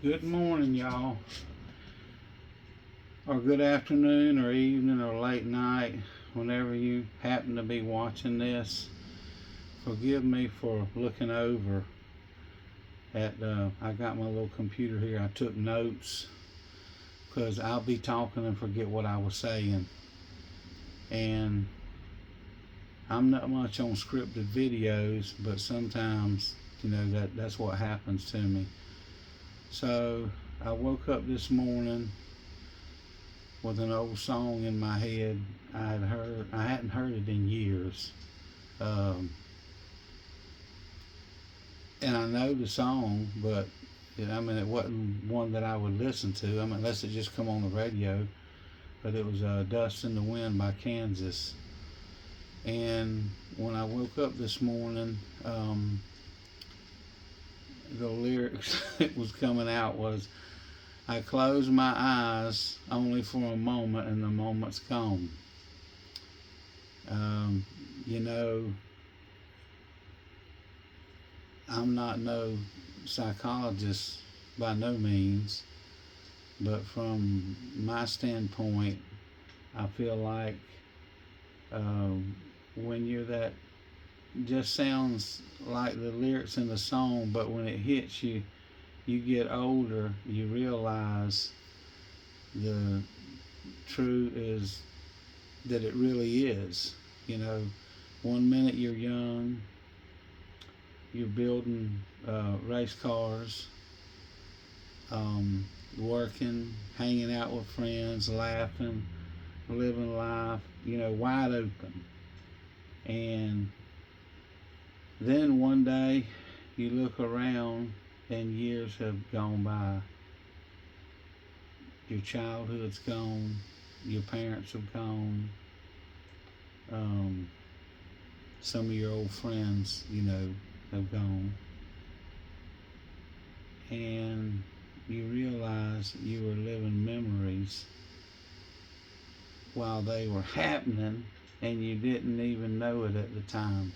Good morning, y'all, or good afternoon, or evening, or late night, whenever you happen to be watching this. Forgive me for looking over at, I got my little computer here. I took notes because I'll be talking and forget what I was saying. And I'm not much on scripted videos, but sometimes, that's what happens to me. So I woke up this morning with an old song in my head. I hadn't heard it in years, and I know the song, but it wasn't one that I would listen to. Unless it just come on the radio. But it was "Dust in the Wind" by Kansas. And when I woke up this morning, the lyrics it was coming out was, "I close my eyes only for a moment and the moment's gone." You know, I'm not no psychologist by no means, but from my standpoint, I feel like when you're that, just sounds like the lyrics in the song, but when it hits you, you get older, you realize the truth is that it really is. 1 minute you're young, you're building race cars, working, hanging out with friends, laughing, living life, wide open. And then one day you look around and years have gone by. Your childhood's gone, your parents have gone, some of your old friends, have gone. And you realize you were living memories while they were happening, and you didn't even know it at the time.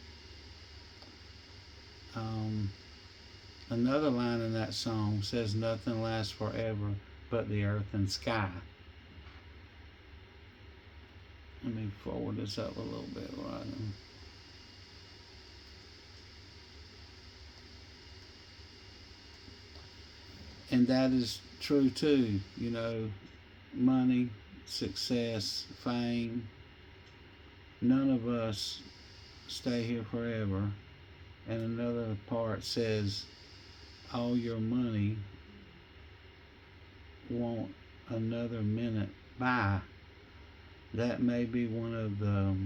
Another line in that song says, "Nothing lasts forever but the earth and sky." Let me forward this up a little bit right now. And that is true too. Money, success, fame, none of us stay here forever. And another part says, all your money won't another minute buy. That may be one of the,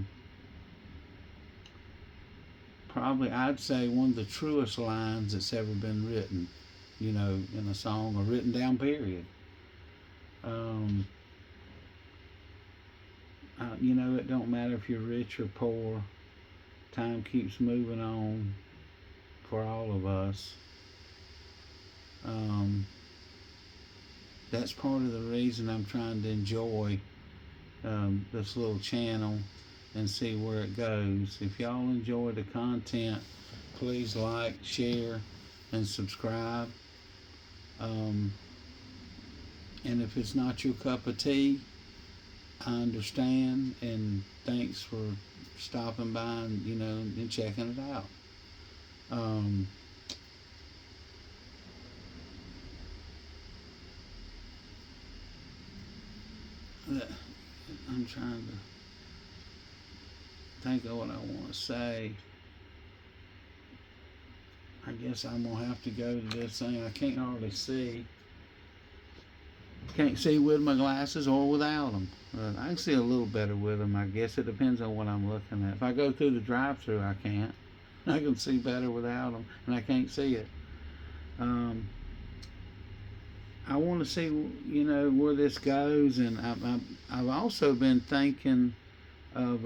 probably I'd say one of the truest lines that's ever been written, in a song or written down, period. It don't matter if you're rich or poor. Time keeps moving on for all of us. That's part of the reason I'm trying to enjoy this little channel and see where it goes. If y'all enjoy the content, please like, share, and subscribe. And if it's not your cup of tea, I understand, and thanks for stopping by and checking it out. I'm trying to think of what I want to say. I guess I'm going to have to go to this thing. I can't hardly see. Can't see with my glasses or without them. I can see a little better with them. I guess it depends on what I'm looking at. If I go through the drive-thru, I can't. I can see better without them, and I can't see it. I want to see, where this goes, and I've also been thinking of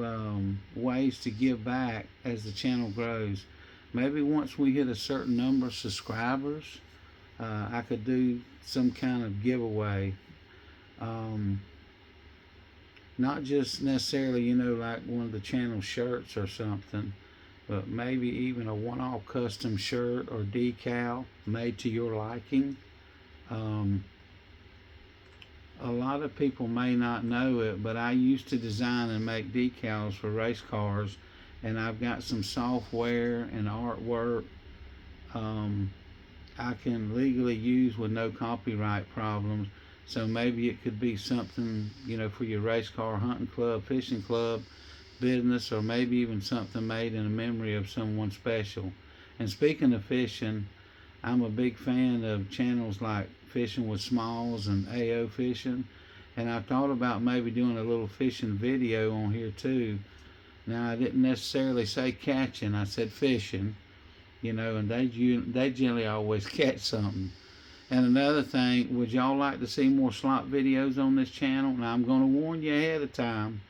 ways to give back as the channel grows. Maybe once we hit a certain number of subscribers, I could do some kind of giveaway. Not just necessarily, like one of the channel shirts or something, but maybe even a one-off custom shirt or decal made to your liking. Um, a lot of people may not know it, but I used to design and make decals for race cars, and I've got some software and artwork um, I can legally use with no copyright problems. So maybe it could be something, for your race car, hunting club, fishing club, business, or maybe even something made in a memory of someone special. And speaking of fishing, I'm a big fan of channels like Fishing with Smalls and AO Fishing, and I thought about maybe doing a little fishing video on here too. Now I didn't necessarily say catching, I said fishing, and they generally always catch something. And another thing, would y'all like to see more slot videos on this channel? Now I'm going to warn you ahead of time.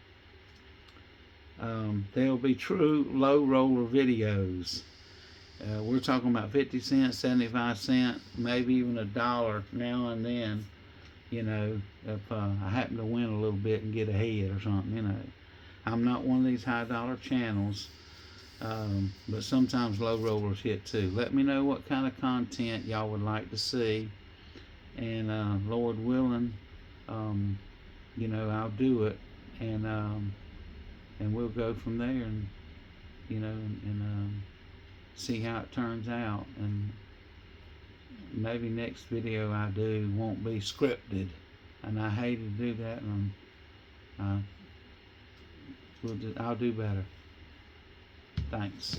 There'll be true low roller videos. We're talking about 50 cents, 75 cents, maybe even $1 now and then, if I happen to win a little bit and get ahead or something, I'm not one of these high dollar channels, but sometimes low rollers hit too. Let me know what kind of content y'all would like to see, and Lord willing, I'll do it, and we'll go from there, and see how it turns out. And maybe next video I do won't be scripted, and I hate to do that, and I'll do better. Thanks.